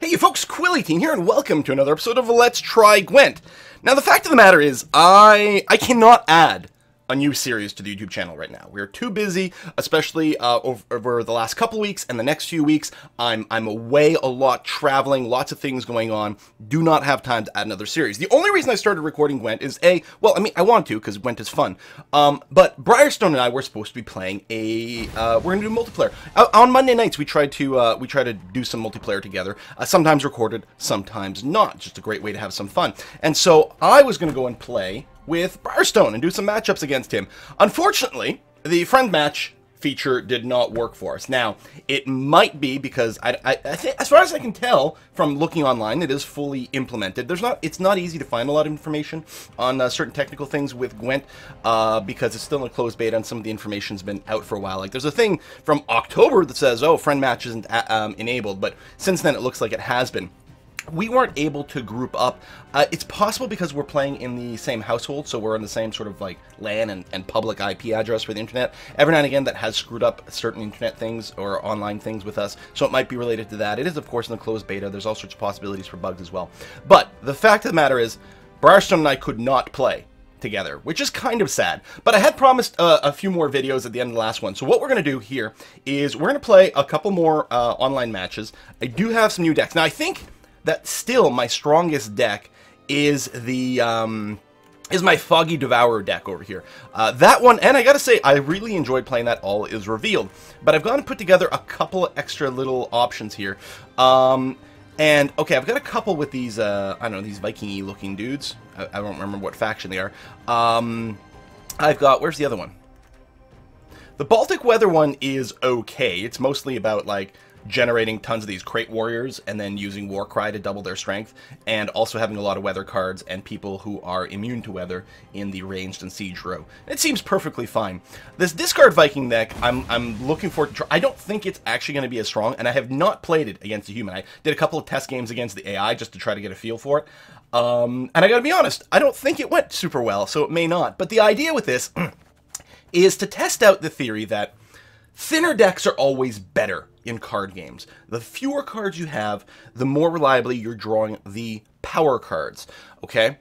Hey you folks, Quilly18 here, and welcome to another episode of Let's Try Gwent. Now the fact of the matter is, I cannot add a new series to the YouTube channel right now. We're too busy, especially over the last couple weeks and the next few weeks. I'm away a lot, traveling, lots of things going on. Do not have time to add another series. The only reason I started recording Gwent is I want to, because Gwent is fun. But Briarstone and I were supposed to be playing we're gonna do multiplayer. On Monday nights we try to do some multiplayer together. Sometimes recorded, sometimes not. Just a great way to have some fun. And so I was gonna go and play with Briarstone and do some matchups against him. Unfortunately, the friend match feature did not work for us. Now, it might be because I think, as far as I can tell from looking online, it is fully implemented. It's not easy to find a lot of information on certain technical things with Gwent because it's still in a closed beta and some of the information's been out for a while. Like, there's a thing from October that says, oh, friend match isn't enabled, but since then it looks like it has been. We weren't able to group up. It's possible because we're playing in the same household, so we're in the same sort of like LAN and public IP address for the internet. Every now and again that has screwed up certain internet things or online things with us, so it might be related to that. It is, of course, in the closed beta. There's all sorts of possibilities for bugs as well. But the fact of the matter is, Briarstone and I could not play together, which is kind of sad. But I had promised a few more videos at the end of the last one. So what we're going to do here is we're going to play a couple more online matches. I do have some new decks. Now, I think that still my strongest deck is my Foggy Devourer deck over here. That one, and I gotta say, I really enjoyed playing that All Is Revealed. But I've gone and put together a couple of extra little options here. And, okay, I've got a couple with these, I don't know, these Viking-y looking dudes. I don't remember what faction they are. I've got, where's the other one? The Baltic Weather one is okay. It's mostly about, like, generating tons of these crate warriors and then using Warcry to double their strength, and also having a lot of weather cards and people who are immune to weather in the ranged and siege row. It seems perfectly fine. This discard Viking deck, I'm looking forward to try. I don't think it's actually going to be as strong, and I have not played it against a human. I did a couple of test games against the AI just to try to get a feel for it. And I gotta be honest, I don't think it went super well, so it may not. But the idea with this is to test out the theory that thinner decks are always better in card games. The fewer cards you have, the more reliably you're drawing the power cards, okay?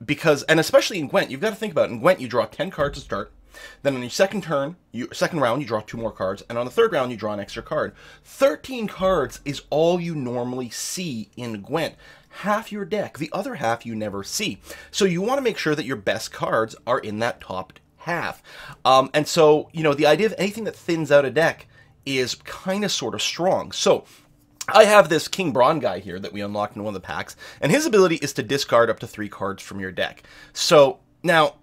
Because, and especially in Gwent, you've got to think about it. In Gwent, you draw 10 cards to start. Then on your second round, you draw 2 more cards. And on the third round, you draw an extra card. 13 cards is all you normally see in Gwent. Half your deck. The other half you never see. So you want to make sure that your best cards are in that top half. And so, you know, the idea of anything that thins out a deck is kind of sort of strong. So I have this King Braun guy here that we unlocked in one of the packs, and his ability is to discard up to 3 cards from your deck. So now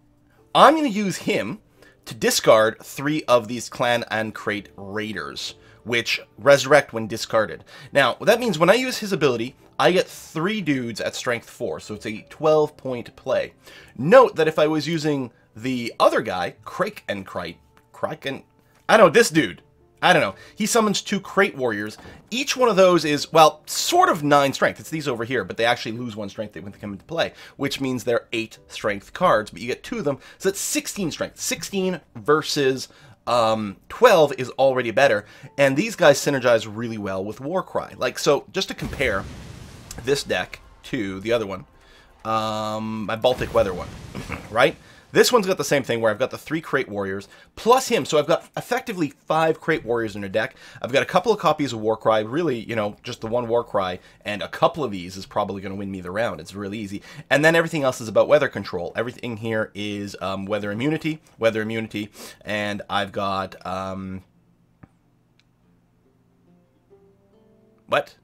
I'm going to use him to discard 3 of these clan and crate raiders, which resurrect when discarded. Now that means when I use his ability, I get 3 dudes at strength 4, so it's a 12-point play. Note that if I was using the other guy, Kraken, I don't know, this dude, I don't know. He summons 2 crate warriors. Each one of those is, well, sort of 9 strength. It's these over here, but they actually lose 1 strength when they come into play, which means they're 8 strength cards, but you get 2 of them, so that's 16 strength. 16 versus 12 is already better, and these guys synergize really well with Warcry. Like, so, just to compare this deck to the other one, my Baltic Weather one, right? This one's got the same thing where I've got the 3 crate warriors plus him. So I've got effectively 5 crate warriors in a deck. I've got a couple of copies of Warcry. Really, you know, just the one Warcry and a couple of these is probably going to win me the round. It's really easy. And then everything else is about weather control. Everything here is weather immunity, and I've got what?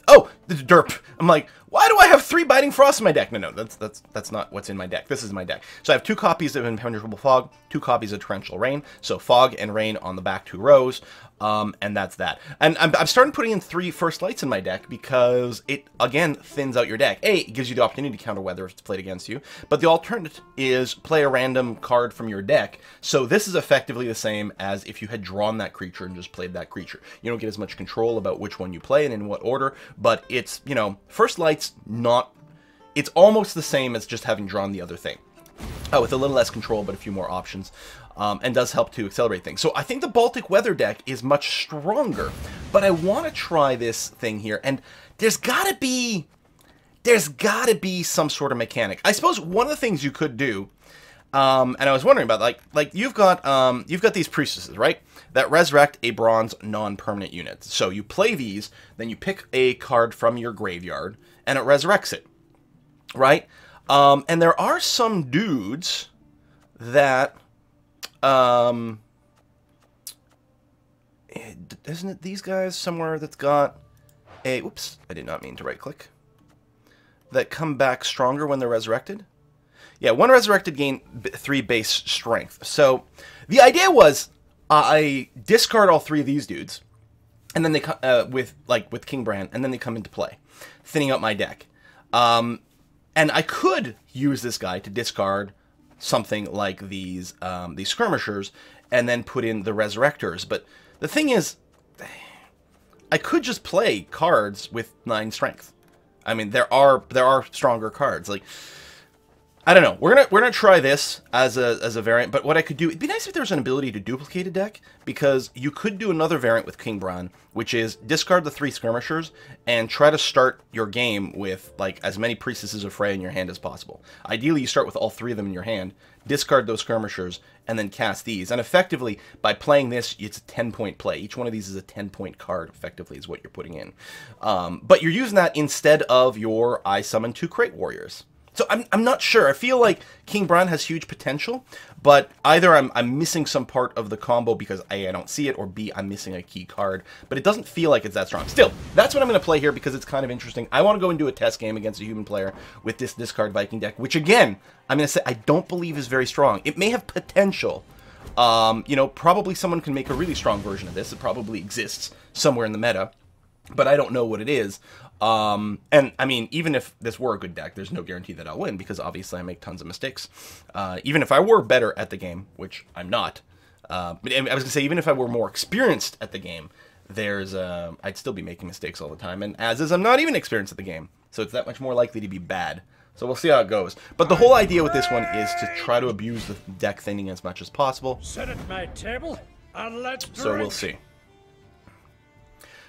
Oh, the derp. I'm like, why do I have 3 Biting Frost in my deck? No, that's not what's in my deck. This is my deck. So I have 2 copies of Impenetrable Fog, 2 copies of Torrential Rain. So Fog and Rain on the back 2 rows. And that's that. And I'm starting putting in 3 First Lights in my deck because it, again, thins out your deck. It gives you the opportunity to counter weather if it's played against you. But the alternative is play a random card from your deck. So this is effectively the same as if you had drawn that creature and just played that creature. You don't get as much control about which one you play and in what order. But it's, you know, First Light's not... It's almost the same as just having drawn the other thing. With a little less control, but a few more options. and does help to accelerate things. So I think the Baltic Weather deck is much stronger, but I want to try this thing here, and there's got to be some sort of mechanic. I suppose one of the things you could do, and I was wondering about, like you've got these priestesses, right, that resurrect a bronze non-permanent unit. So you play these, then you pick a card from your graveyard, and it resurrects it, right? And there are some dudes that, isn't it these guys somewhere that's got a, whoops, I did not mean to right-click, that come back stronger when they're resurrected? Yeah, one resurrected gain 3 base strength. So the idea was I discard all 3 of these dudes, and then they with King Bran, and then they come into play, thinning out my deck. And I could use this guy to discard something like these skirmishers, and then put in the resurrectors. But the thing is, I could just play cards with 9 strength. I mean, there are stronger cards. Like, I don't know. We're gonna try this as a variant. But what I could do, it'd be nice if there was an ability to duplicate a deck, because you could do another variant with King Bran, which is discard the 3 skirmishers and try to start your game with like as many priestesses of Freya in your hand as possible. Ideally, you start with all 3 of them in your hand, discard those skirmishers, and then cast these. And effectively, by playing this, it's a 10-point play. Each one of these is a 10-point card, effectively, is what you're putting in. But you're using that instead of your I summon 2 Crate Warriors. So I'm not sure. I feel like King Bran has huge potential, but either I'm missing some part of the combo because A, I don't see it, or B, I'm missing a key card. But it doesn't feel like it's that strong. Still, that's what I'm going to play here because it's kind of interesting. I want to go and do a test game against a human player with this discard Viking deck, which again, I'm going to say I don't believe is very strong. It may have potential. You know, probably someone can make a really strong version of this. It probably exists somewhere in the meta, but I don't know what it is. And I mean, even if this were a good deck, there's no guarantee that I'll win because obviously I make tons of mistakes. Even if I were better at the game, which I'm not, but I was gonna say, even if I were more experienced at the game, I'd still be making mistakes all the time. And as is, I'm not even experienced at the game, so it's that much more likely to be bad. So we'll see how it goes. But the whole idea with this one is to try to abuse the deck thinning as much as possible. Sit at my table and let's drink. So we'll see.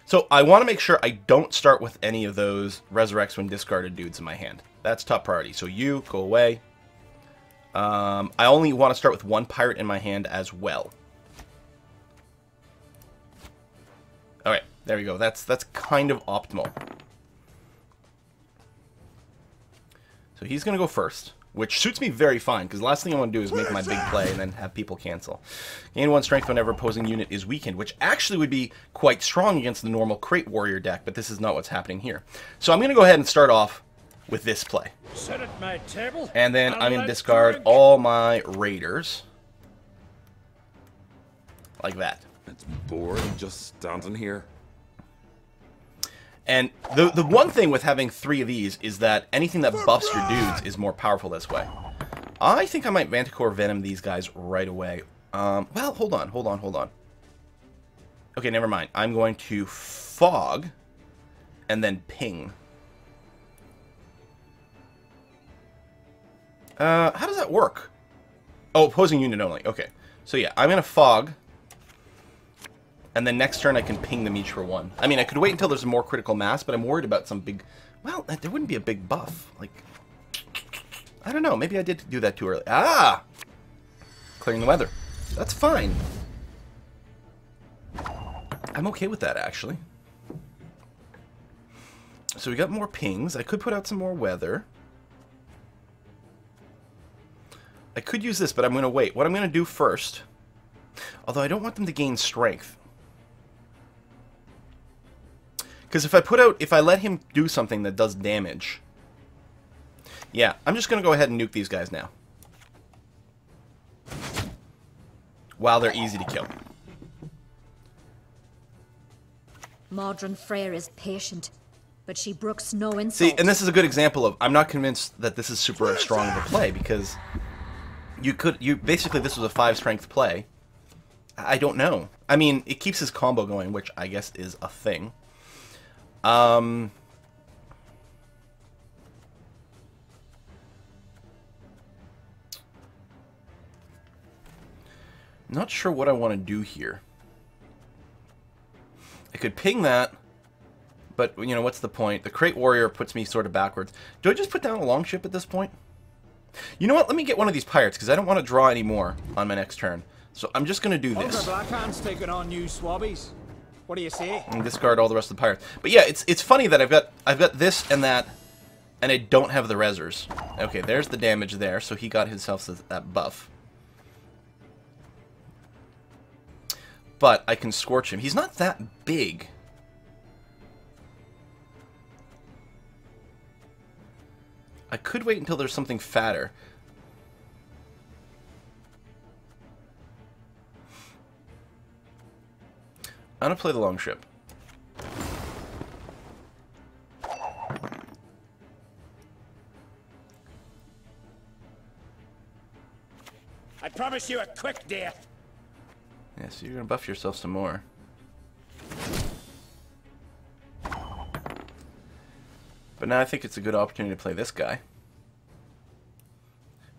So I want to make sure I don't start with any of those resurrects when discarded dudes in my hand. That's top priority. So you, go away. I only want to start with 1 pirate in my hand as well. Alright, there we go. That's kind of optimal. So he's going to go first, which suits me very fine, because the last thing I want to do is make my big play and then have people cancel. Gain 1 strength whenever opposing unit is weakened, which actually would be quite strong against the normal Crate Warrior deck, but this is not what's happening here. So I'm going to go ahead and start off with this play. Sit at my table and then I'm going to discard all my Raiders. Like that. It's boring just standing here. And the one thing with having 3 of these is that anything that buffs your dudes is more powerful this way. I think I might Manticore Venom these guys right away. Well, hold on. Okay, never mind. I'm going to Fog and then Ping. How does that work? Oh, opposing unit only. Okay. So yeah, I'm going to Fog. And then next turn I can ping them each for 1. I mean, I could wait until there's a more critical mass, but I'm worried about some big... Well, there wouldn't be a big buff. Like, I don't know. Maybe I did do that too early. Ah! Clearing the weather. That's fine. I'm okay with that, actually. So we got more pings. I could put out some more weather. I could use this, but I'm going to wait. What I'm going to do first... Although I don't want them to gain strength. Because if I let him do something that does damage... Yeah, I'm just going to go ahead and nuke these guys now. While they're easy to kill. Modern Freyr is patient, but she brooks no insult. See, and this is a good example of... I'm not convinced that this is super strong of a play, because... Basically, this was a 5 strength play. I don't know. I mean, it keeps his combo going, which I guess is a thing. Not sure what I want to do here. I could ping that, but, you know, what's the point? The Crate Warrior puts me sort of backwards. Do I just put down a longship at this point? You know what? Let me get one of these pirates, because I don't want to draw any more on my next turn. So I'm just going to do this. Blackhand's taking on new swabbies. What do you say? And discard all the rest of the pirates. But yeah, it's funny that I've got this and that, and I don't have the rezzers. Okay, there's the damage there, so he got himself that buff. But I can scorch him. He's not that big. I could wait until there's something fatter. I'm gonna play the longship. I promise you a quick death. Yeah, so you're gonna buff yourself some more. But now I think it's a good opportunity to play this guy.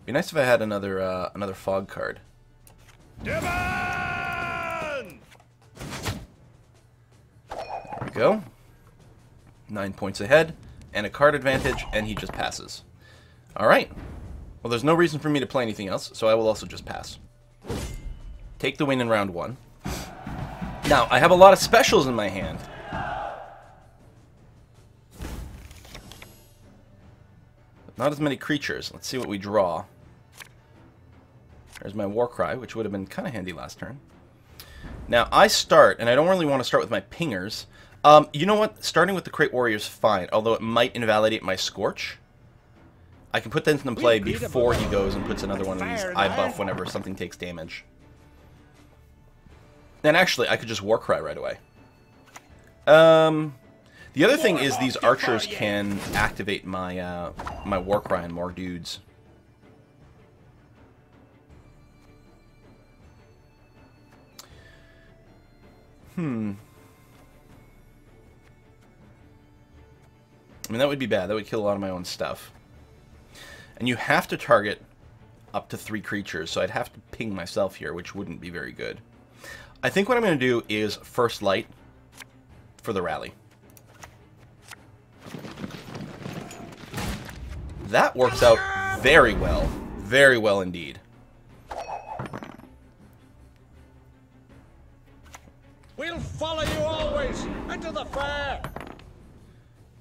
Be nice if I had another fog card. Devon! There we go. 9 points ahead, and a card advantage, and he just passes. Alright. Well, there's no reason for me to play anything else, so I will also just pass. Take the win in round 1. Now, I have a lot of specials in my hand. Not as many creatures. Let's see what we draw. There's my Warcry, which would have been kind of handy last turn. Now, I start, and I don't really want to start with my pingers. You know what? Starting with the Crate Warrior is fine, although it might invalidate my Scorch. I can put that into play before he goes and puts another one of these eye buff whenever something takes damage. And actually, I could just Warcry right away. The other thing is these archers can activate my my Warcry on more dudes. I mean, that would be bad. That would kill a lot of my own stuff. And you have to target up to 3 creatures, so I'd have to ping myself here, which wouldn't be very good. I think what I'm going to do is First Light for the rally. That works out very well indeed. We'll follow you always into the fair.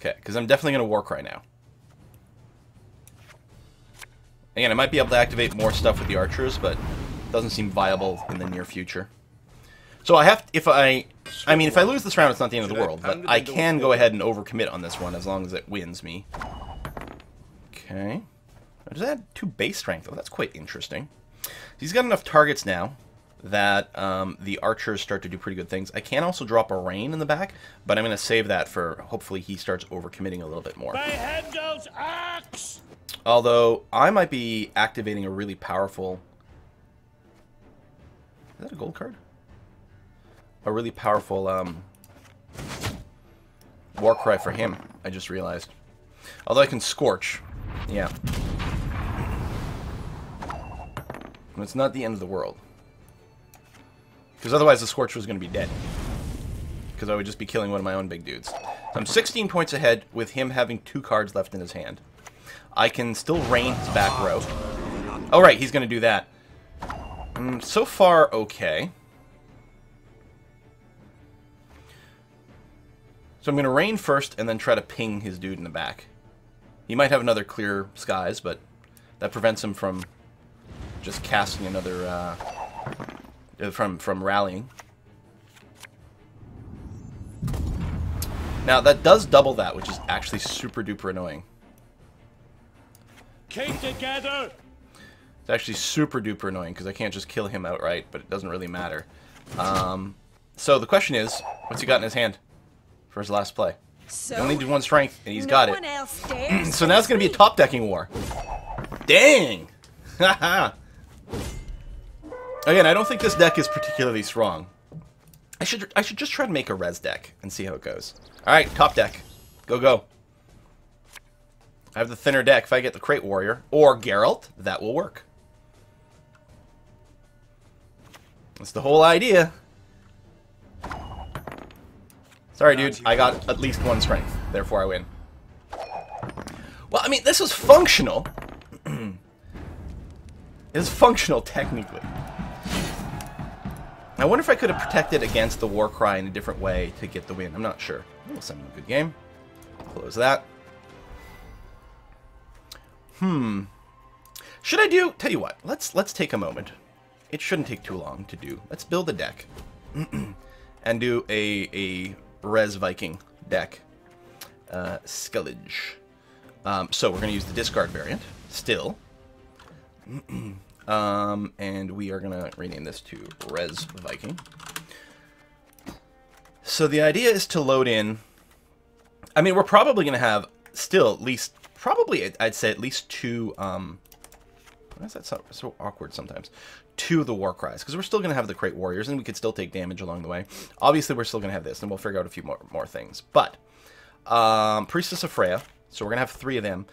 Okay, because I'm definitely going to Warcry now. Again, I might be able to activate more stuff with the archers, but it doesn't seem viable in the near future. So I have, if I lose this round, it's not the end of the world, but I can go ahead and overcommit on this one as long as it wins me. Okay. Does that add 2 base strength? Oh, that's quite interesting. He's got enough targets now that the archers start to do pretty good things. I can also drop a rain in the back, but I'm going to save that for hopefully he starts overcommitting a little bit more. By Hendel's axe! Although, I might be activating a really powerful... Is that a gold card? A really powerful Warcry for him, I just realized. Although I can Scorch. Yeah. And it's not the end of the world. Because otherwise the Scorch was going to be dead. Because I would just be killing one of my own big dudes. So I'm 16 points ahead with him having 2 cards left in his hand. I can still rain his back row. Oh right, he's going to do that. So far, okay. So I'm going to rain first and then try to ping his dude in the back. He might have another Clear Skies, but that prevents him from just casting another, from rallying. Now, that does double that, which is actually super duper annoying. Keep together! It's actually super duper annoying, because I can't just kill him outright, but it doesn't really matter. So the question is, what's he got in his hand for his last play? So, he only did 1 strength, and he's got it. So now it's going to be a top-decking war. Dang! Haha! Again, I don't think this deck is particularly strong. I should just try to make a res deck and see how it goes. Alright, top deck. Go, go. I have the thinner deck. If I get the Crate Warrior or Geralt, that will work. That's the whole idea. Sorry, dude. I got at least 1 strength. Therefore, I win. Well, I mean, this was functional. It was functional, technically. I wonder if I could have protected against the war cry in a different way to get the win. I'm not sure. We'll send him a good game. Close that. Should I do... Tell you what. Let's take a moment. It shouldn't take too long to do. Let's build a deck. And do a Res Viking deck. Scullage. So we're going to use the discard variant. Still. And we are going to rename this to Res Viking. So the idea is to load in... I mean, we're probably going to have still at least... Probably, I'd say at least 2... why is that so awkward sometimes? 2 of the war cries. Because we're still going to have the Crate Warriors, and we could still take damage along the way. Obviously, we're still going to have this, and we'll figure out a few more things. But, Priestess of Freya. So we're going to have 3 of them.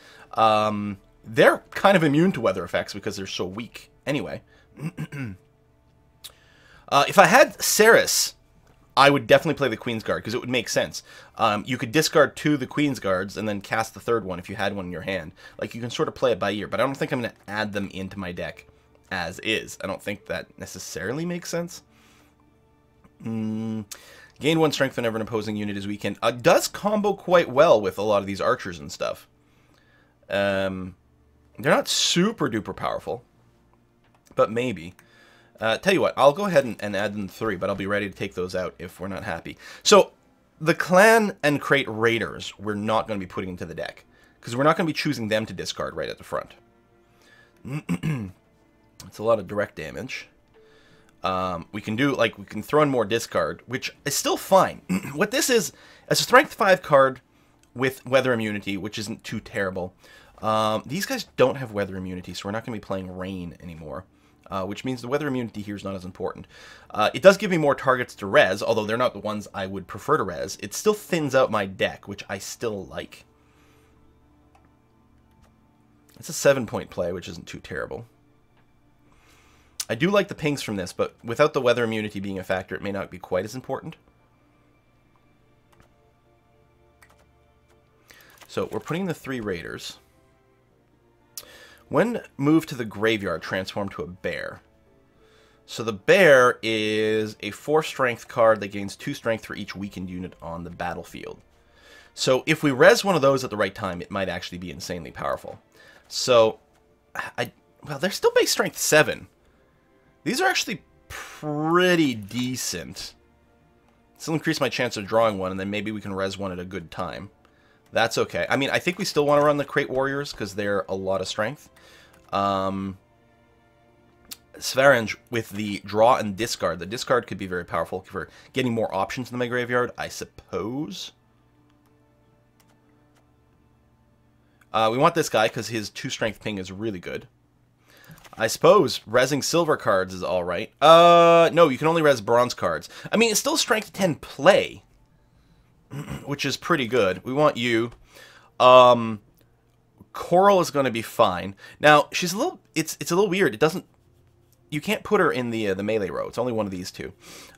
They're kind of immune to weather effects because they're so weak. Anyway. If I had Ceres, I would definitely play the Queen's Guard because it would make sense. You could discard 2 of the Queen's Guards and then cast the 3rd one if you had one in your hand. Like, you can sort of play it by ear, but I don't think I'm going to add them into my deck as is. I don't think that necessarily makes sense. Gain 1 strength whenever an opposing unit is weakened. Does combo quite well with a lot of these archers and stuff. They're not super duper powerful, but maybe. Tell you what, I'll go ahead and add them 3, but I'll be ready to take those out if we're not happy. So, the Clan and Crate Raiders, we're not going to be putting into the deck, because we're not going to be choosing them to discard right at the front. It's a lot of direct damage. We can do, like, we can throw in more discard, which is still fine. What this is a Strength 5 card with Weather Immunity, which isn't too terrible. These guys don't have Weather Immunity, so we're not going to be playing Rain anymore. Which means the Weather Immunity here is not as important. It does give me more targets to res, although they're not the ones I would prefer to res. It still thins out my deck, which I still like. It's a 7-point play, which isn't too terrible. I do like the pings from this, but without the Weather Immunity being a factor, it may not be quite as important. So we're putting the 3 Raiders. When moved to the graveyard, transform to a bear. So the bear is a 4 strength card that gains 2 strength for each weakened unit on the battlefield. So if we res one of those at the right time, it might actually be insanely powerful. So, well, they're still base strength 7. These are actually pretty decent. Still increase my chance of drawing one, and then maybe we can res one at a good time. That's okay. I mean, I think we still want to run the Crate Warriors because they're a lot of strength. Svarange with the draw and discard. The discard could be very powerful for getting more options in my graveyard, I suppose. We want this guy because his 2 strength ping is really good. I suppose resing silver cards is alright. No, you can only res bronze cards. I mean, it's still strength 10 play, which is pretty good. We want you. Coral is going to be fine. Now, she's a little... It's a little weird. It doesn't... You can't put her in the melee row. It's only one of these 2.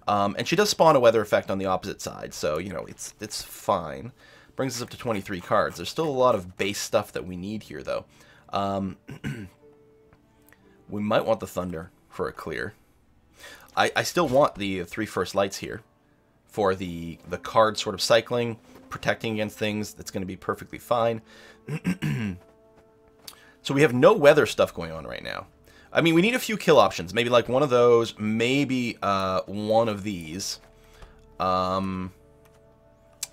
And she does spawn a weather effect on the opposite side, so, you know, it's fine. Brings us up to 23 cards. There's still a lot of base stuff that we need here, though. We might want the Thunder for a clear. I still want the 3 first lights here for the card sort of cycling, protecting against things. That's going to be perfectly fine. So we have no weather stuff going on right now. I mean, we need a few kill options. Maybe like one of those, maybe one of these. I've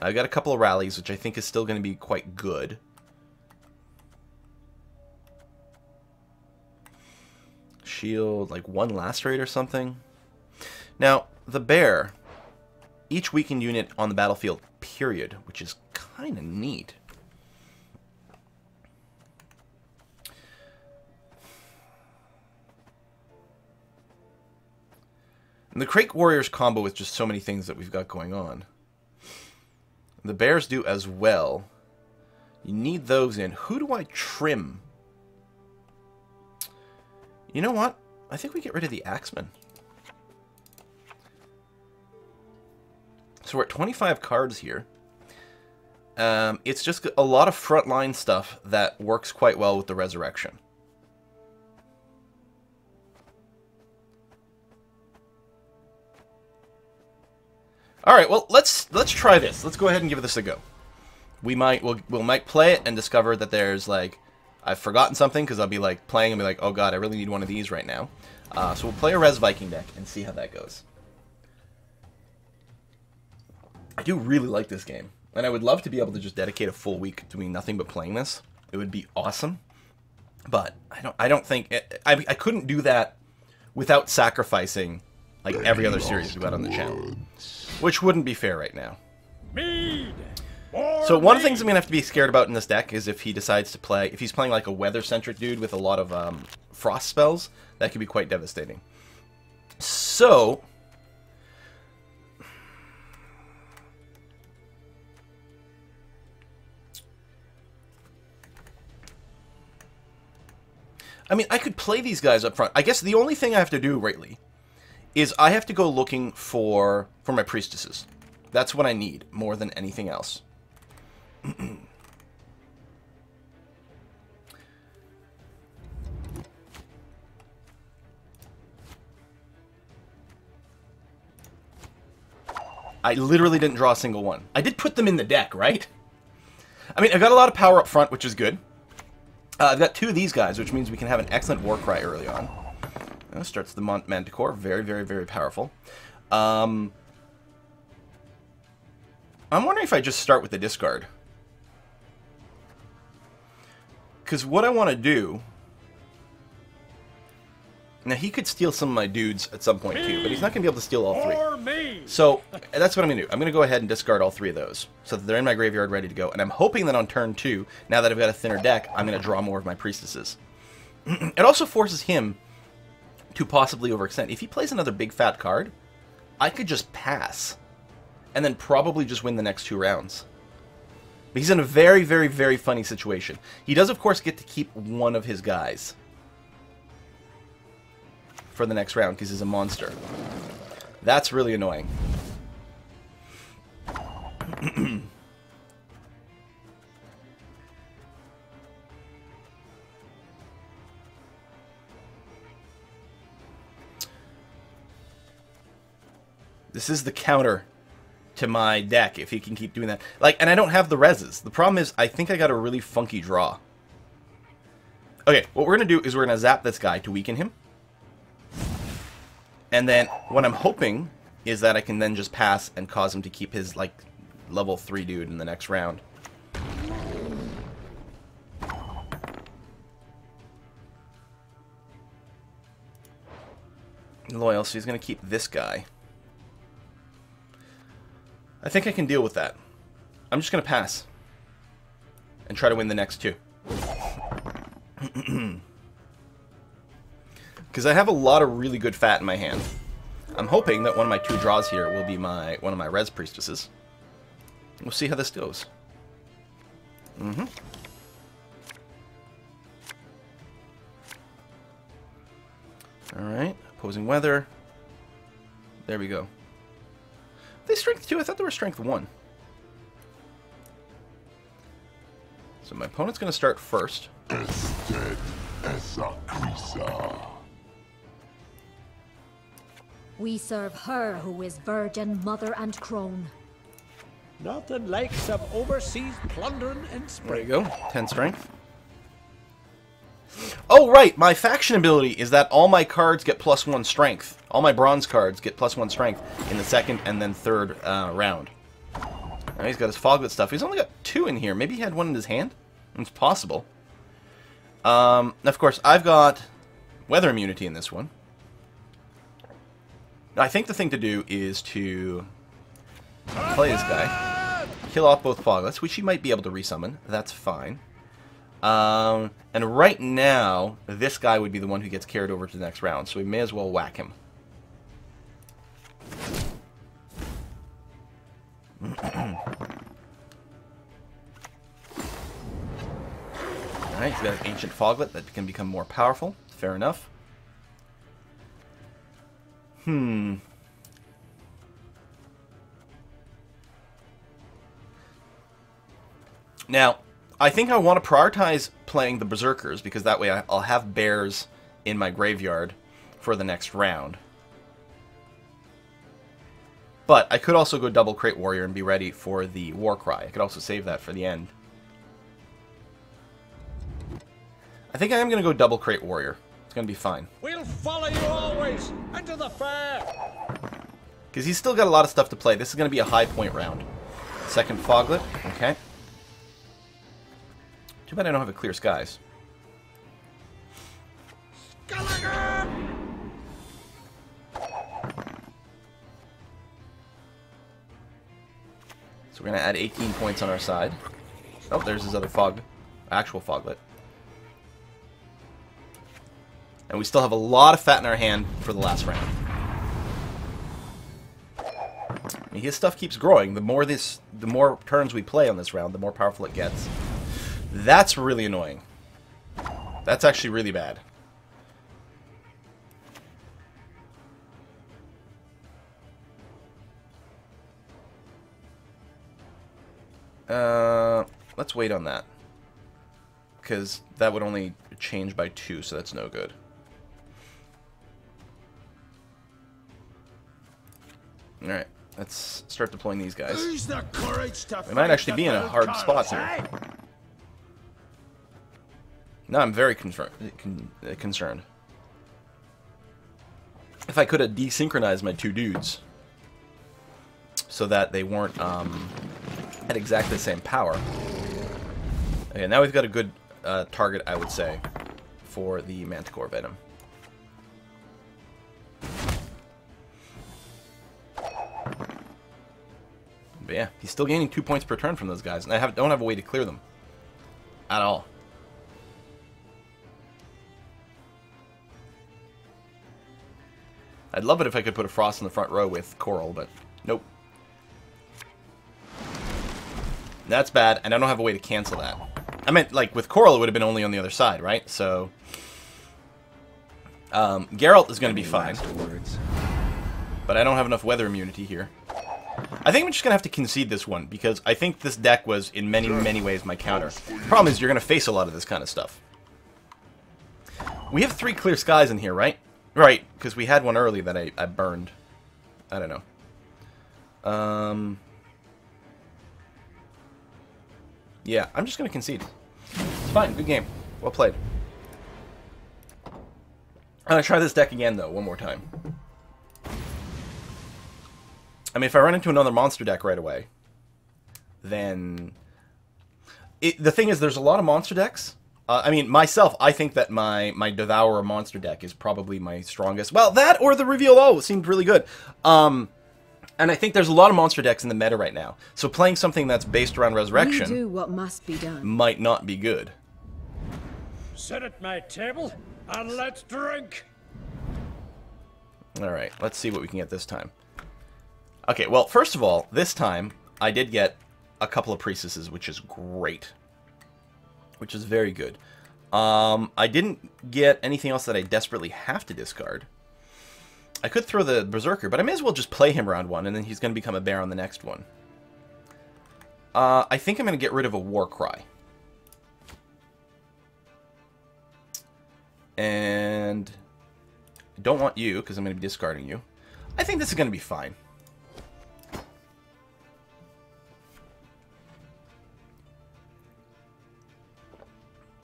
got a couple of rallies, which I think is still going to be quite good. Shield, like 1 lacerate or something. Now, the bear, each weakened unit on the battlefield, period, which is kind of neat. And the Crate Warriors combo with just so many things that we've got going on. The bears do as well. You need those in. Who do I trim? You know what? I think we get rid of the Axeman. So we're at 25 cards here. It's just a lot of frontline stuff that works quite well with the Resurrection. All right, well, let's try this. Let's go ahead and give this a go. We might play it and discover that there's like I've forgotten something, because I'll be like playing and be like, oh god, I really need one of these right now. So we'll play a Res Viking deck and see how that goes. I do really like this game, and I would love to be able to just dedicate a full week doing nothing but playing this. It would be awesome, but I don't think I couldn't do that without sacrificing like every other series we've got on the channel, which wouldn't be fair right now. Mead. So one of the things I'm gonna have to be scared about in this deck is if he decides to play, if he's playing like a weather-centric dude with a lot of frost spells, that could be quite devastating. So I mean, I could play these guys up front. I guess the only thing I have to do, rightly, is I have to go looking for my priestesses. That's what I need, more than anything else. I literally didn't draw a single one. I did put them in the deck, right? I mean, I've got a lot of power up front, which is good. I've got two of these guys, which means we can have an excellent war cry early on. Starts the Manticore. Very, very, very powerful. I'm wondering if I just start with the discard. Because what I want to do... Now, he could steal some of my dudes at some point, too, but he's not going to be able to steal all three. So, that's what I'm going to do. I'm going to go ahead and discard all three of those, so that they're in my graveyard ready to go. And I'm hoping that on turn 2, now that I've got a thinner deck, I'm going to draw more of my priestesses. It also forces him to possibly overextend. If he plays another big fat card, I could just pass, and then probably just win the next 2 rounds. But he's in a very, very, very funny situation. He does, of course, get to keep one of his guys for the next round, because he's a monster. That's really annoying. This is the counter to my deck, if he can keep doing that. Like, and I don't have the reses. The problem is, I think I got a really funky draw. Okay, what we're going to do is we're going to zap this guy to weaken him. And then what I'm hoping is that I can then just pass and cause him to keep his, like, level 3 dude in the next round. Loyal, so he's going to keep this guy. I think I can deal with that. I'm just going to pass. And try to win the next 2. Because I have a lot of really good fat in my hand. I'm hoping that one of my 2 draws here will be one of my res priestesses. We'll see how this goes. Alright, opposing weather. There we go. Are they strength 2? I thought they were strength 1. So my opponent's going to start first. We serve her who is virgin, mother, and crone. Nothing like some overseas plundering in spring. There you go. 10 strength. Oh, right. My faction ability is that all my cards get +1 strength. All my bronze cards get +1 strength in the second and then third round. Now he's got his foglet stuff. He's only got 2 in here. Maybe he had 1 in his hand? It's possible. Of course, I've got weather immunity in this one. I think the thing to do is to play this guy, kill off both foglets, which he might be able to resummon. That's fine. And right now, this guy would be the one who gets carried over to the next round, so we may as well whack him. Alright, he's got an ancient foglet that can become more powerful. Fair enough. Now, I think I want to prioritize playing the Berserkers, because that way I'll have bears in my graveyard for the next round. But I could also go double Crate Warrior and be ready for the Warcry. I could also save that for the end. I think I am going to go double Crate Warrior. It's going to be fine. We'll follow you always into the fair. Because he's still got a lot of stuff to play. This is going to be a high point round. Second Foglet. Okay. Too bad I don't have a Clear Skies. So we're going to add 18 points on our side. Oh, there's his other actual Foglet. And we still have a lot of fat in our hand for the last round. I mean, his stuff keeps growing. The more turns we play on this round, the more powerful it gets. That's really annoying. That's actually really bad. Let's wait on that. Because that would only change by 2, so that's no good. Alright, let's start deploying these guys. We might actually be in a hard spot here. Now I'm very concerned. If I could have desynchronized my 2 dudes so that they weren't at exactly the same power. Okay, now we've got a good target, I would say, for the Manticore Venom. But yeah, he's still gaining 2 points per turn from those guys, and I don't have a way to clear them at all. I'd love it if I could put a Frost in the front row with Coral, but nope. That's bad, and I don't have a way to cancel that. I meant, like, with Coral, it would have been only on the other side, right? So, Geralt is going to be fine. But I don't have enough weather immunity here. I think I'm just going to have to concede this one, because I think this deck was, in many, many ways, my counter. The problem is, you're going to face a lot of this kind of stuff. We have 3 Clear Skies in here, right? Right, because we had one early that I burned. I don't know. Yeah, I'm just going to concede. It's fine. Good game. Well played. I'm going to try this deck again, though, one more time. I mean, if I run into another monster deck right away, then... the thing is, there's a lot of monster decks. I mean, myself, I think that my Devourer monster deck is probably my strongest. Well, that or the Reveal All seemed really good. And I think there's a lot of monster decks in the meta right now. So playing something that's based around Resurrection We do what must be done. might not be good. Sit at my table and let's drink. Alright, let's see what we can get this time. Okay, well, first of all, this time, I did get a couple of Priestesses, which is great. Which is very good. I didn't get anything else that I desperately have to discard. I could throw the Berserker, but I may as well just play him round 1, and then he's going to become a bear on the next one. I think I'm going to get rid of a Warcry. And I don't want you, because I'm going to be discarding you. I think this is going to be fine.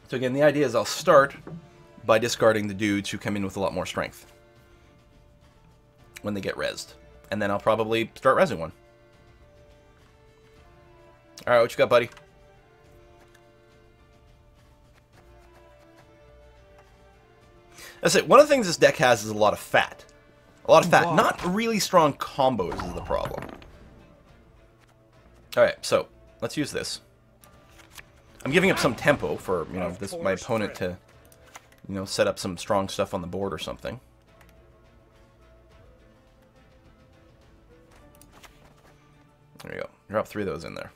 So again, the idea is I'll start by discarding the dudes who come in with a lot more strength when they get rezzed. And then I'll probably start rezzing one. Alright, what you got, buddy? That's it. One of the things this deck has is a lot of fat. A lot of fat. Wow. Not really strong combos is the problem. Alright, so let's use this. I'm giving up some tempo for, you know, my opponent to, you know, set up some strong stuff on the board or something. There you go. Drop 3 of those in there.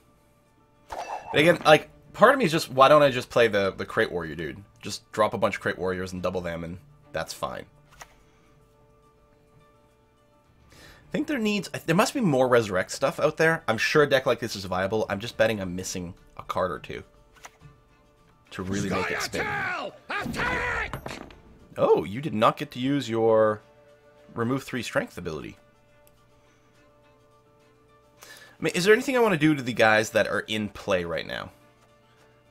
But again, like, part of me is just, why don't I just play the Crate Warrior dude? Just drop a bunch of Crate Warriors and double them, and that's fine. think there must be more resurrect stuff out there. I'm sure a deck like this is viable. I'm just betting I'm missing a card or two to really make it spin. Attack! Oh, you did not get to use your remove 3 strength ability. I mean, is there anything I want to do to the guys that are in play right now?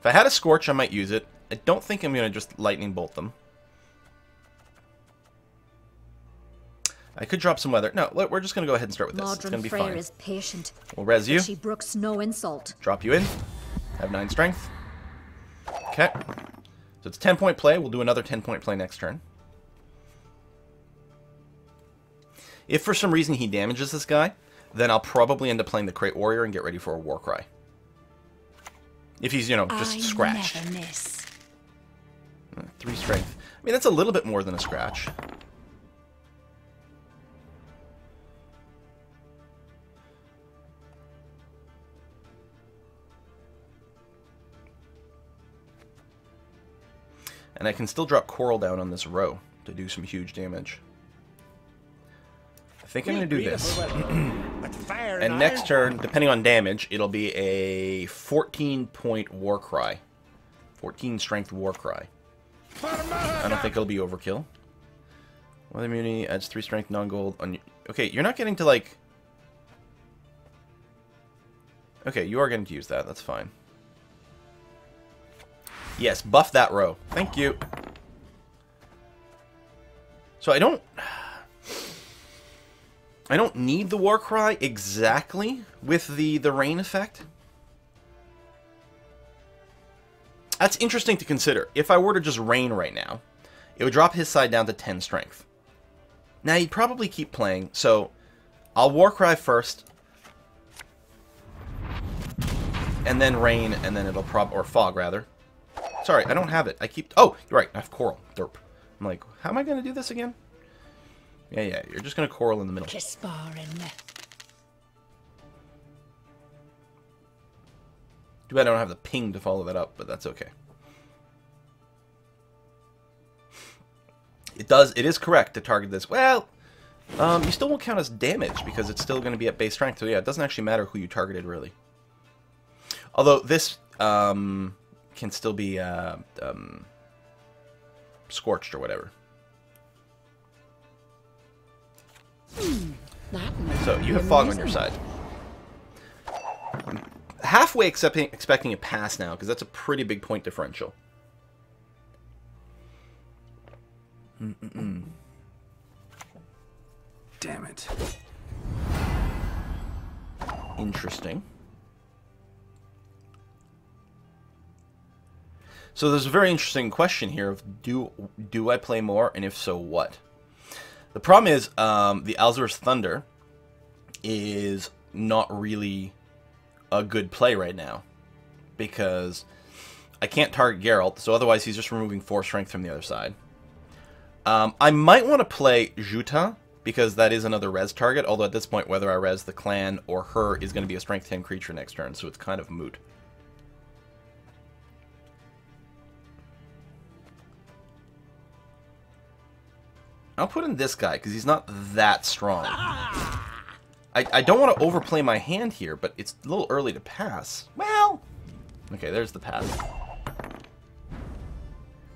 If I had a Scorch, I might use it. I don't think I'm going to just lightning bolt them. I could drop some weather. No, we're just going to go ahead and start with this. It's going to be fine. Is patient. We'll res you. She brooks no insult. Drop you in. Have 9 strength. Okay. So it's 10-point play. We'll do another 10-point play next turn. If for some reason he damages this guy, then I'll probably end up playing the Crate Warrior and get ready for a Warcry. If he's, you know, just scratched. 3 strength. I mean, that's a little bit more than a scratch. And I can still drop Coral down on this row to do some huge damage. I think I'm going to do this. And next turn, depending on damage, it'll be a 14-point Warcry. 14 strength Warcry. I don't think it'll be overkill. Weather immunity adds 3 strength non-gold on you. Okay, you're not getting to like... Okay, you are getting to use that. That's fine. Yes, buff that row. Thank you. So I don't need the Warcry exactly with the rain effect. That's interesting to consider. If I were to just rain right now, it would drop his side down to 10 strength. Now he'd probably keep playing, so I'll Warcry first, and then rain, and then it'll or fog rather. Sorry, I don't have it. I keep... Oh, you're right. I have Coral. Derp. I'm like, how am I going to do this again? Yeah. You're just going to Coral in the middle. Too bad I don't have the ping to follow that up, but that's okay. It is correct to target this. Well, you still won't count as damage because it's still going to be at base strength. So yeah, it doesn't actually matter who you targeted, really. Although this... can still be scorched or whatever. So you have fog on your side. I'm halfway expecting a pass now because that's a pretty big point differential. Damn it. Interesting. So there's a very interesting question here of do I play more, and if so, what? The problem is the Alzur's Thunder is not really a good play right now because I can't target Geralt, so otherwise he's just removing 4 strength from the other side. I might want to play Juta because that is another res target, although at this point whether I res the clan or her is going to be a strength 10 creature next turn, so it's kind of moot. I'll put in this guy, because he's not that strong. I don't want to overplay my hand here, but it's a little early to pass. Well, okay, there's the pass.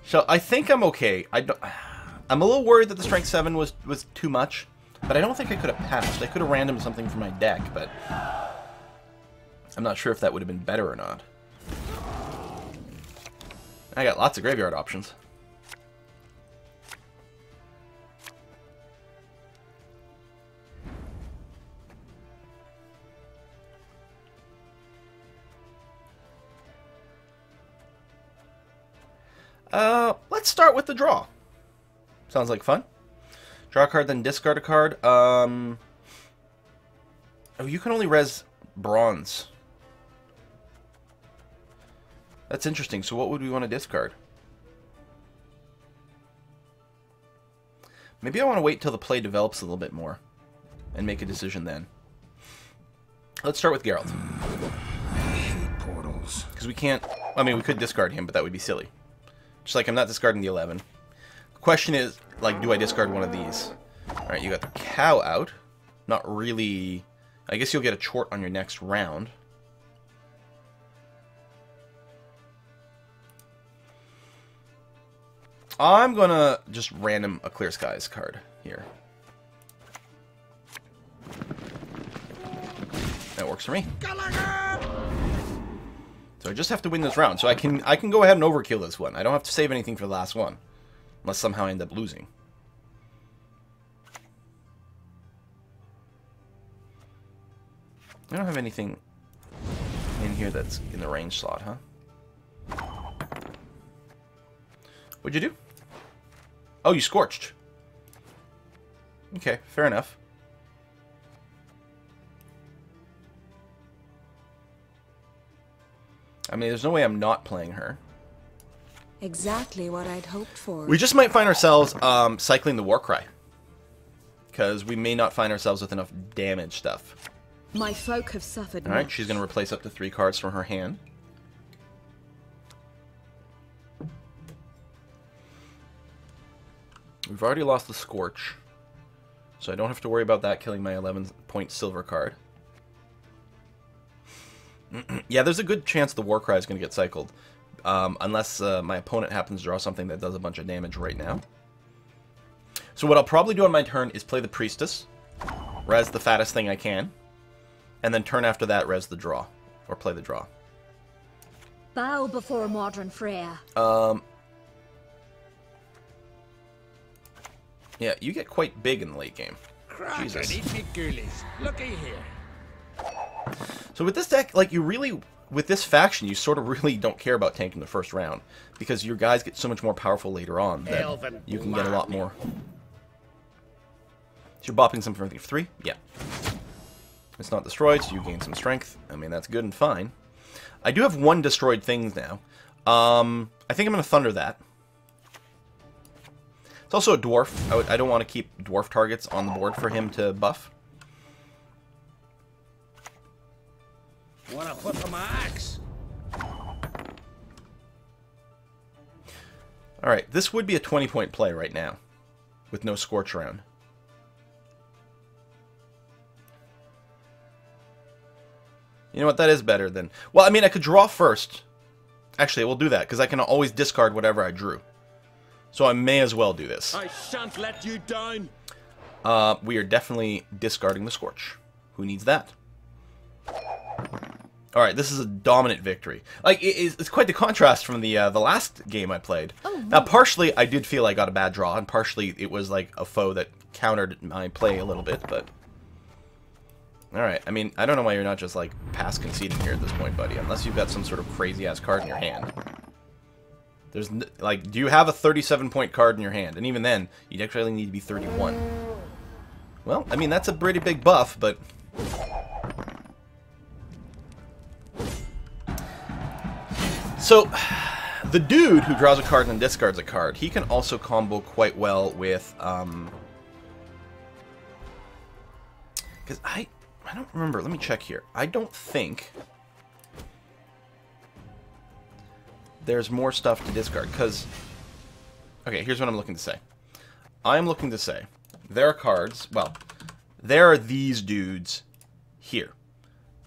So I think I'm okay. I'm a little worried that the strength 7 was too much, but I don't think I could have passed. I could have randomed something from my deck, but I'm not sure if that would have been better or not. I got lots of graveyard options. Let's start with the draw. Sounds like fun. Draw a card, then discard a card. Oh, you can only res bronze. That's interesting. So what would we want to discard? Maybe I want to wait till the play develops a little bit more and make a decision then. Let's start with Geralt. I hate portals. Because we can't... I mean, we could discard him, but that would be silly. Just like I'm not discarding the 11. The question is, like, do I discard one of these? Alright, you got the cow out. not really... I guess you'll get a chort on your next round. I'm gonna just random a Clear Skies card here. That works for me. So I just have to win this round. So I can go ahead and overkill this one. I don't have to save anything for the last one. Unless somehow I end up losing. I don't have anything in here that's in the range slot, huh? What'd you do? Oh, you scorched. Okay, fair enough. I mean, there's no way I'm not playing her. Exactly what I'd hoped for. We just might find ourselves cycling the Warcry. Because we may not find ourselves with enough damage stuff. My folk have suffered Alright, much. she's going to replace up to 3 cards from her hand. We've already lost the Scorch. So I don't have to worry about that killing my 11-point silver card. Yeah, there's a good chance the Warcry is going to get cycled. Unless my opponent happens to draw something that does a bunch of damage right now. So what I'll probably do on my turn is play the Priestess. Res the fattest thing I can. And then turn after that, res the draw. Or play the draw. Bow before Modern Freya. Yeah, you get quite big in the late game. Jesus. Looky here. So with this deck, like, you really... With this faction, you sort of really don't care about tanking the first round. Because your guys get so much more powerful later on that you can get a lot more. So you're bopping something for 3? Yeah. It's not destroyed, so you gain some strength. I mean, that's good and fine. I do have 1 destroyed things now. I think I'm going to Thunder that. It's also a dwarf. I don't want to keep dwarf targets on the board for him to buff. Wanna put to my axe? Alright, this would be a 20-point play right now. With no Scorch around. You know what, that is better than... Well, I mean, I could draw first. Actually, we'll do that, because I can always discard whatever I drew. So I may as well do this. I shan't let you down. We are definitely discarding the Scorch. Who needs that? Alright, this is a dominant victory. Like, it's quite the contrast from the last game I played. Oh, now, partially, I did feel I got a bad draw, and partially it was like a foe that countered my play a little bit, but... Alright, I mean, I don't know why you're not just, like, pass conceding here at this point, buddy, unless you've got some sort of crazy-ass card in your hand. There's, like, do you have a 37-point card in your hand? And even then, you'd actually need to be 31. Well, I mean, that's a pretty big buff, but... So, the dude who draws a card and discards a card, he can also combo quite well with, because I don't remember. Let me check here. I don't think there's more stuff to discard, because... Okay, here's what I'm looking to say. I'm looking to say there are cards... Well, there are these dudes here.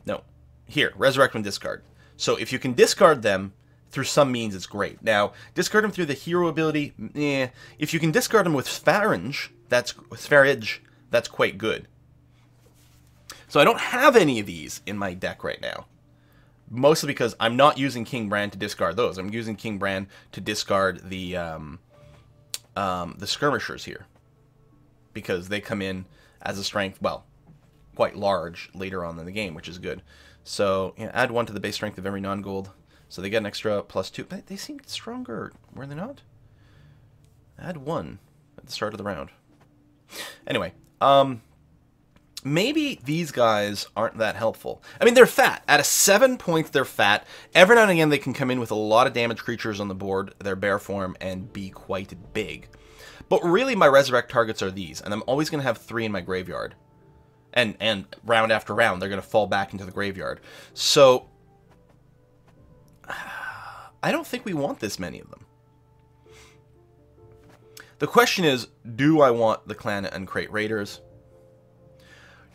No, here. Resurrect and discard. So if you can discard them through some means, it's great. Now, discard them through the hero ability, eh. If you can discard them with Sfarage, that's quite good. So I don't have any of these in my deck right now. Mostly because I'm not using King Bran to discard those. I'm using King Bran to discard the skirmishers here. Because they come in as a strength, well, quite large later on in the game, which is good. So, yeah, add 1 to the base strength of every non-gold. So they get an extra +2. But they seem stronger, were they not? Add 1 at the start of the round. Anyway, maybe these guys aren't that helpful. I mean, they're fat. At a 7 points, they're fat. Every now and again, they can come in with a lot of damage creatures on the board, their bear form, and be quite big. But really, my resurrect targets are these, and I'm always going to have 3 in my graveyard. And round after round, they're going to fall back into the graveyard. So, I don't think we want this many of them. The question is, do I want the Clan and Crate Raiders?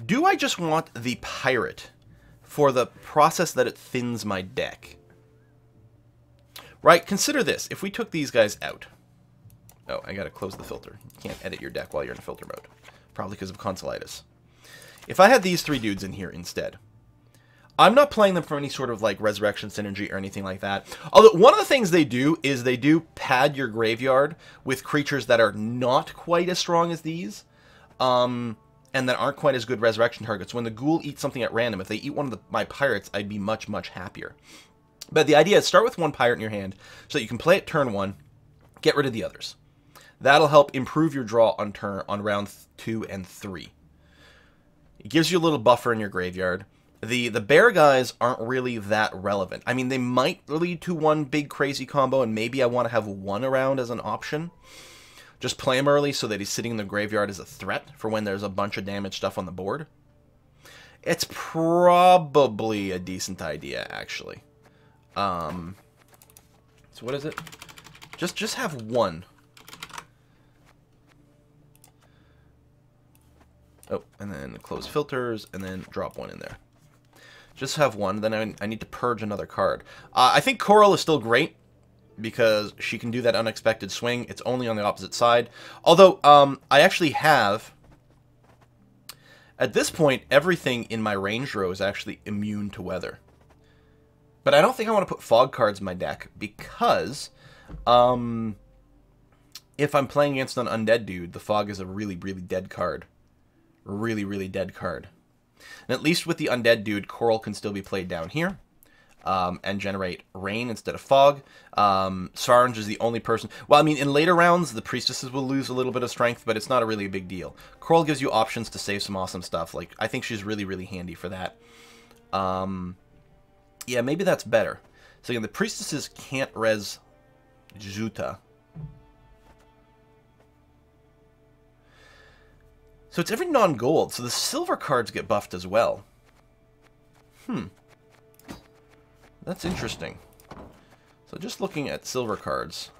Do I just want the pirate for the process that it thins my deck? Right, consider this. If we took these guys out... Oh, I gotta close the filter. You can't edit your deck while you're in filter mode. Probably because of consolitis. If I had these 3 dudes in here instead, I'm not playing them for any sort of like resurrection synergy or anything like that. Although one of the things they do is they do pad your graveyard with creatures that are not quite as strong as these, and that aren't quite as good resurrection targets. When the ghoul eats something at random, if they eat one of my pirates, I'd be much, much happier. But the idea is start with 1 pirate in your hand so that you can play it turn 1, get rid of the others. That'll help improve your draw on round 2 and 3. It gives you a little buffer in your graveyard. The bear guys aren't really that relevant. I mean, they might lead to one big crazy combo, and maybe I want to have 1 around as an option. Just play him early so that he's sitting in the graveyard as a threat for when there's a bunch of damage stuff on the board. It's probably a decent idea, actually. So what is it? Just have 1. Oh, and then close filters, and then drop 1 in there. Just have 1, then I need to purge another card. I think Coral is still great, because she can do that unexpected swing. It's only on the opposite side. Although, I actually have... At this point, everything in my range row is actually immune to weather. But I don't think I want to put fog cards in my deck, because... if I'm playing against an undead dude, the fog is a really, really dead card. Really, really dead card. And at least with the undead dude, Coral can still be played down here and generate rain instead of fog. Saranj is the only person... Well, I mean, in later rounds, the priestesses will lose a little bit of strength, but it's not a really a big deal. Coral gives you options to save some awesome stuff. Like, I think she's really, really handy for that. Yeah, maybe that's better. So again, the priestesses can't res Juta. So it's every non-gold, so the silver cards get buffed as well. That's interesting. So just looking at silver cards.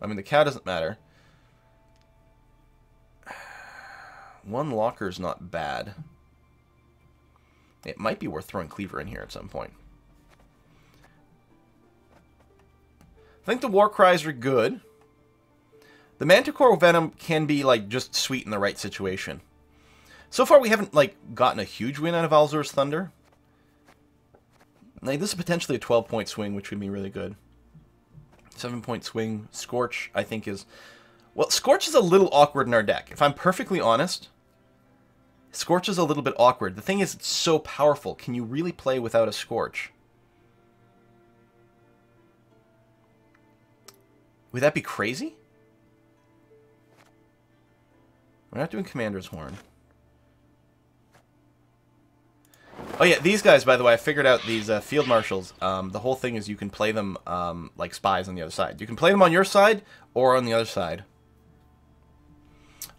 I mean, the cow doesn't matter. 1 locker's not bad. It might be worth throwing Cleaver in here at some point. I think the war cries are good. The Manticore Venom can be, like, just sweet in the right situation. So far, we haven't, like, gotten a huge win out of Alzur's Thunder. Like, this is potentially a 12-point swing, which would be really good. 7-point swing. Scorch, I think, is... Well, Scorch is a little awkward in our deck. If I'm perfectly honest, Scorch is a little bit awkward. The thing is, it's so powerful. Can you really play without a Scorch? Would that be crazy? We're not doing Commander's Horn. Oh yeah, these guys, by the way, I figured out these Field Marshals. The whole thing is you can play them like spies on the other side. You can play them on your side or on the other side.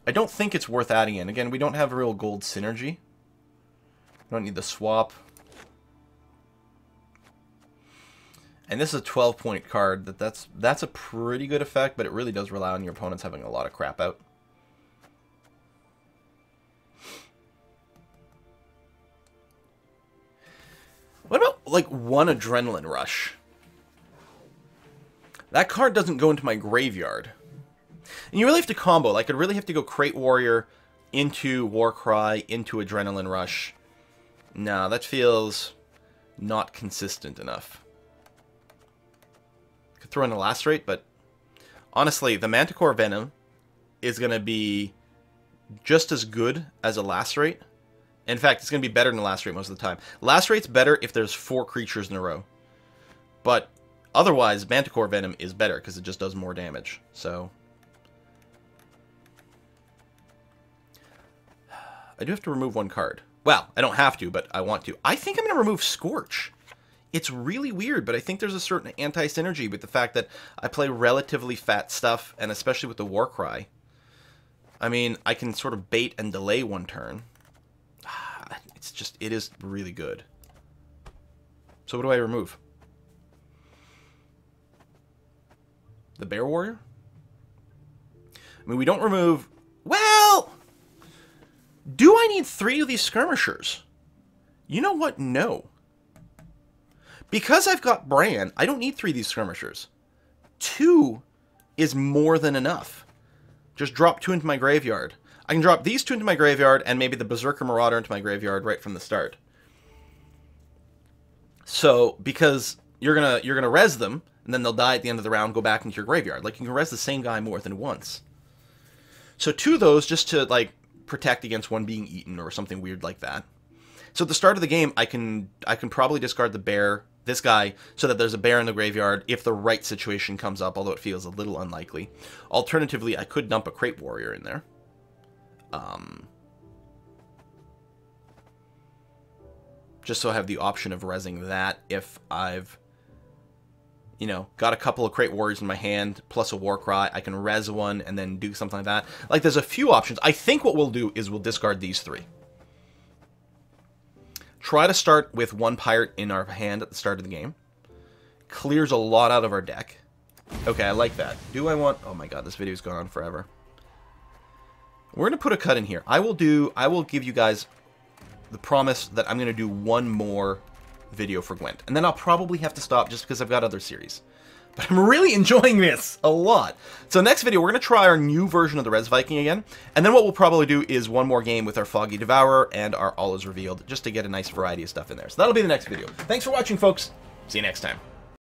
I don't think it's worth adding in. Again, we don't have a real gold synergy. We don't need the swap. And this is a 12-point card. That's a pretty good effect, but it really does rely on your opponents having a lot of crap out. What about, like, 1 Adrenaline Rush? That card doesn't go into my graveyard. And you really have to combo. Like, I'd really have to go Crate Warrior into Warcry, into Adrenaline Rush. No, that feels not consistent enough. Could throw in a Lacerate, but honestly, the Manticore Venom is going to be just as good as a Lacerate. In fact, it's going to be better than Lacerate most of the time. Lacerate's better if there's 4 creatures in a row. But otherwise, Manticore Venom is better because it just does more damage. So I do have to remove 1 card. Well, I don't have to, but I want to. I think I'm going to remove Scorch. It's really weird, but I think there's a certain anti-synergy with the fact that I play relatively fat stuff, and especially with the Warcry. I mean, I can sort of bait and delay 1 turn. It's just, it is really good. So what do I remove? The Bear Warrior? I mean, we don't remove... Well! Do I need 3 of these skirmishers? You know what? No. Because I've got Bran, I don't need 3 of these skirmishers. 2 is more than enough. Just drop 2 into my graveyard. I can drop these 2 into my graveyard and maybe the Berserker Marauder into my graveyard right from the start. So, because you're gonna res them, and then they'll die at the end of the round, go back into your graveyard. Like, you can res the same guy more than once. So 2 of those just to, like, protect against one being eaten or something weird like that. So at the start of the game, I can probably discard the bear, this guy, so that there's a bear in the graveyard if the right situation comes up, although it feels a little unlikely. Alternatively, I could dump a Crate Warrior in there. Just so I have the option of resing that if I've, you know, got a couple of Crate Warriors in my hand, plus a Warcry. I can res one and then do something like that. Like, there's a few options. I think what we'll do is we'll discard these 3. Try to start with 1 pirate in our hand at the start of the game. Clears a lot out of our deck. Okay, I like that. Do I want... Oh my god, this video's gone on forever. We're going to put a cut in here. I will give you guys the promise that I'm going to do 1 more video for Gwent. And then I'll probably have to stop just because I've got other series. But I'm really enjoying this a lot. So next video, we're going to try our new version of the Res Viking again. And then what we'll probably do is 1 more game with our Foggy Devourer and our All Is Revealed, just to get a nice variety of stuff in there. So that'll be the next video. Thanks for watching, folks. See you next time.